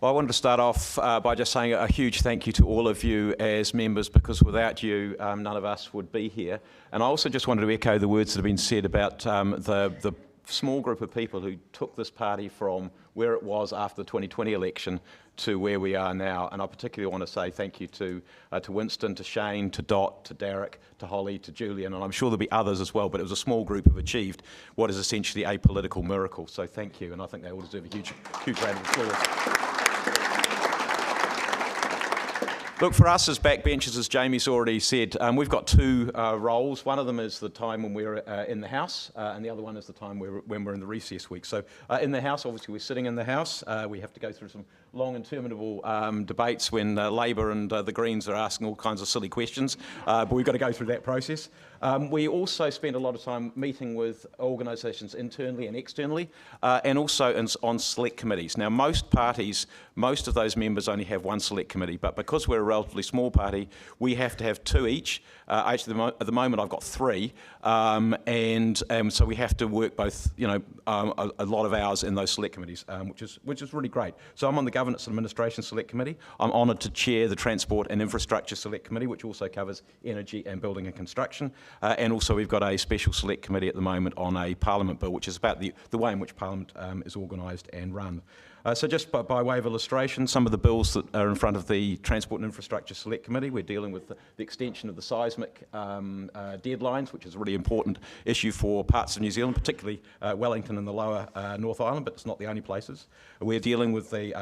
Well, I wanted to start off by just saying a huge thank you to all of you as members, because without you, none of us would be here. And I also just wanted to echo the words that have been said about the small group of people who took this party from where it was after the 2020 election to where we are now. And I particularly want to say thank you to Winston, to Shane, to Dot, to Derek, to Holly, to Julian, and I'm sure there'll be others as well, but it was a small group who've achieved what is essentially a political miracle. So thank you, and I think they all deserve a huge round of applause. Look, for us as backbenchers, as Jamie's already said, we've got two roles. One of them is the time when we're in the House, and the other one is the time when we're in the recess week. So in the House, obviously we're sitting in the House. We have to go through some long interminable debates when Labor and the Greens are asking all kinds of silly questions, but we've got to go through that process. We also spend a lot of time meeting with organisations internally and externally, and also on select committees. Now, most parties, most of those members only have one select committee, but because we're a relatively small party, we have to have two each. Actually, at the moment, I've got three, and so we have to work both, a lot of hours in those select committees, which is really great. So I'm on the Governance and Administration Select Committee. I'm honoured to chair the Transport and Infrastructure Select Committee, which also covers energy and building and construction. And also we've got a special select committee at the moment on a Parliament bill, which is about the way in which Parliament is organised and run. So just by way of illustration, some of the bills that are in front of the Transport and Infrastructure Select Committee, we're dealing with the extension of the seismic deadlines, which is a really important issue for parts of New Zealand, particularly Wellington and the lower North Island, but it's not the only places. We're dealing with the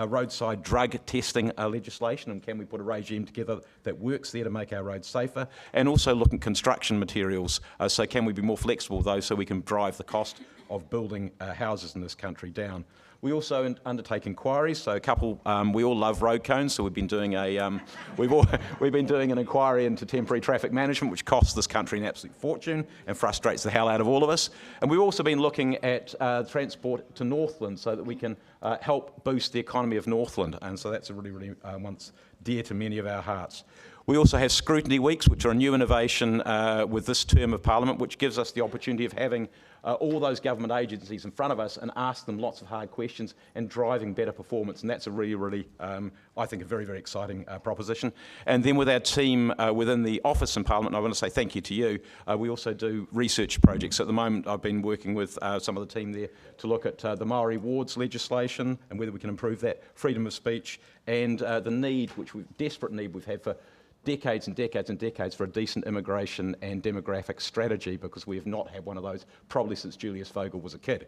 roadside drug testing legislation, and can we put a regime together that works there to make our roads safer, and also looking at construction materials, so can we be more flexible though, so we can drive the cost of building houses in this country down. We also undertake inquiries. So a couple, we all love road cones, so we've been doing we've been doing an inquiry into temporary traffic management, which costs this country an absolute fortune and frustrates the hell out of all of us. And we've also been looking at transport to Northland, so that we can help boost the economy of Northland. And so that's a really once dear to many of our hearts. We also have scrutiny weeks, which are a new innovation with this term of Parliament, which gives us the opportunity of having all those government agencies in front of us and ask them lots of hard questions and driving better performance. And that's a really, I think, a very exciting proposition. And then with our team within the office in Parliament, and I want to say thank you to you, we also do research projects. At the moment, I've been working with some of the team there to look at the Maori wards legislation and whether we can improve that, freedom of speech, and the need, desperate need we've had for decades and decades and decades for a decent immigration and demographic strategy, because we have not had one of those probably since Julius Vogel was a kid.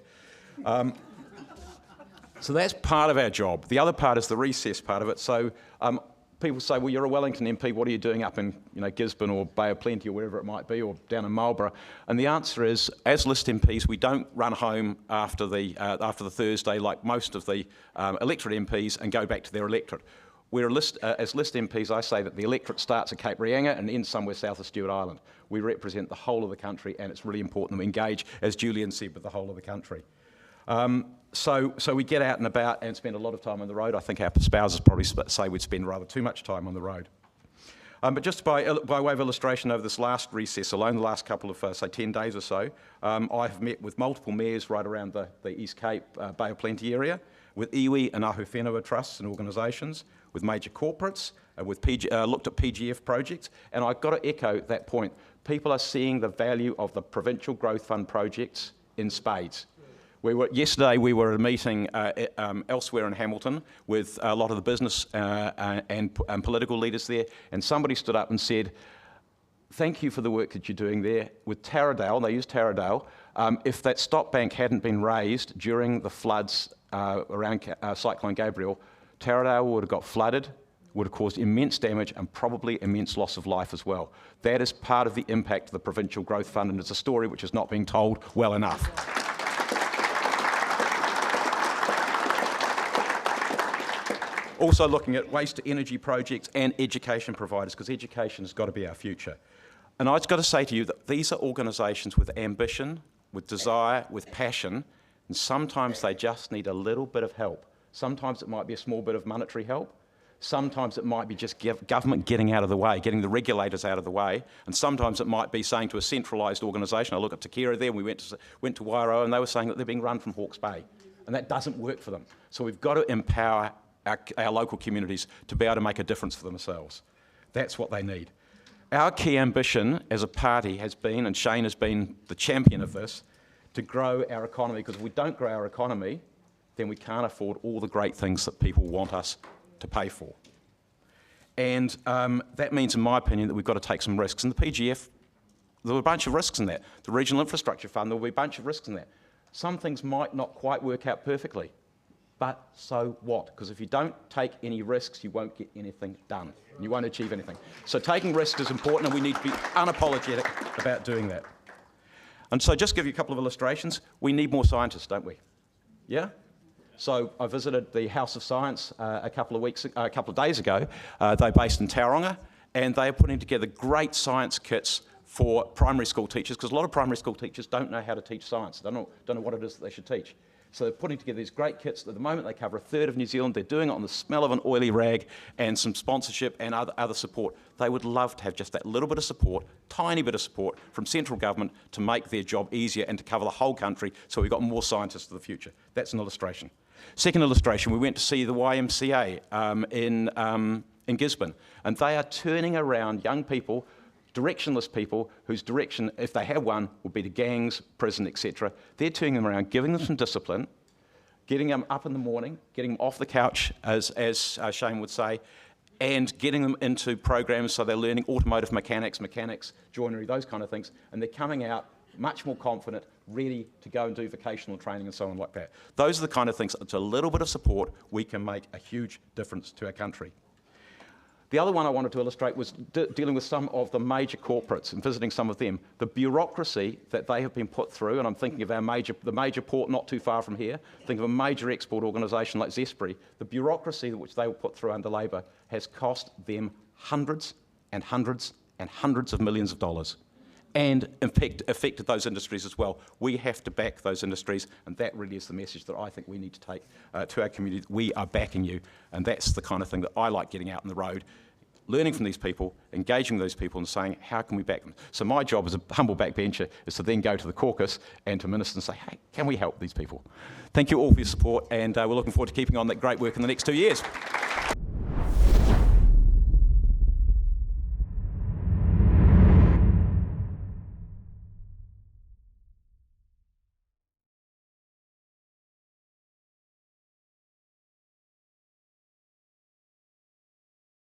So that's part of our job. The other part is the recess part of it. So people say, well, you're a Wellington MP, what are you doing up in Gisborne or Bay of Plenty or wherever it might be, or down in Marlborough? And the answer is, as list MPs, we don't run home after the Thursday like most of the electorate MPs and go back to their electorate. As list MPs, I say that the electorate starts at Cape Reinga and ends somewhere south of Stewart Island. We represent the whole of the country, and it's really important that we engage, as Julian said, with the whole of the country. So we get out and about and spend a lot of time on the road. I think our spouses probably say we'd spend rather too much time on the road. But just by way of illustration, over this last recess alone, the last couple of, say, 10 days or so, I have met with multiple mayors right around the East Cape, Bay of Plenty area, with iwi and ahu whenua trusts and organisations, with major corporates, looked at PGF projects, and I've got to echo that point. People are seeing the value of the provincial growth fund projects in spades. Yesterday we were at a meeting elsewhere in Hamilton with a lot of the business and political leaders there, and somebody stood up and said, thank you for the work that you're doing there with Taradale. They use Taradale. If that stop bank hadn't been raised during the floods around Cyclone Gabriel, Taradale would have got flooded, would have caused immense damage and probably immense loss of life as well. That is part of the impact of the Provincial Growth Fund, and it's a story which is not being told well enough. Also looking at waste-to-energy projects and education providers, because education has got to be our future. And I've got to say to you that these are organisations with ambition, with desire, with passion, and sometimes they just need a little bit of help. Sometimes it might be a small bit of monetary help. Sometimes it might be just government getting out of the way, getting the regulators out of the way. And sometimes it might be saying to a centralised organisation, I look at Te Kira there, we went to Wairoa, and they were saying that they're being run from Hawke's Bay. And that doesn't work for them. So we've got to empower our local communities to be able to make a difference for themselves. That's what they need. Our key ambition as a party has been, and Shane has been the champion of this, to grow our economy, because if we don't grow our economy, then we can't afford all the great things that people want us to pay for. And that means, in my opinion, that we've got to take some risks. And the PGF, there were a bunch of risks in that. The Regional Infrastructure Fund, there will be a bunch of risks in that. Some things might not quite work out perfectly, but so what? Because if you don't take any risks, you won't get anything done. You won't achieve anything. So taking risks is important, and we need to be unapologetic about doing that. And so just give you a couple of illustrations. We need more scientists, don't we? Yeah? So I visited the House of Science a couple of days ago. They're based in Tauranga, and they are putting together great science kits for primary school teachers, because a lot of primary school teachers don't know how to teach science. They don't know what it is that they should teach. So they're putting together these great kits. At the moment, they cover a third of New Zealand. They're doing it on the smell of an oily rag and some sponsorship and other support. They would love to have just that little bit of support, tiny bit of support from central government to make their job easier and to cover the whole country, so we've got more scientists for the future. That's an illustration. Second illustration, we went to see the YMCA in Gisborne, and they are turning around young people, directionless people whose direction, if they have one, will be to gangs, prison, etc. They're turning them around, giving them some discipline, getting them up in the morning, getting them off the couch, as Shane would say, and getting them into programs so they're learning automotive mechanics, joinery, those kind of things, and they're coming out much more confident, ready to go and do vocational training and so on like that. Those are the kind of things, it's a little bit of support, we can make a huge difference to our country. The other one I wanted to illustrate was dealing with some of the major corporates and visiting some of them. The bureaucracy that they have been put through, and I'm thinking of the major port not too far from here, think of a major export organisation like Zespri, the bureaucracy which they were put through under Labor has cost them hundreds and hundreds and hundreds of millions of dollars, and affected those industries as well. We have to back those industries, and that really is the message that I think we need to take to our community. We are backing you, and that's the kind of thing that I like getting out on the road, learning from these people, engaging with those people and saying, how can we back them? So my job as a humble backbencher is to then go to the caucus and to ministers and say, hey, can we help these people? Thank you all for your support, and we're looking forward to keeping on that great work in the next 2 years.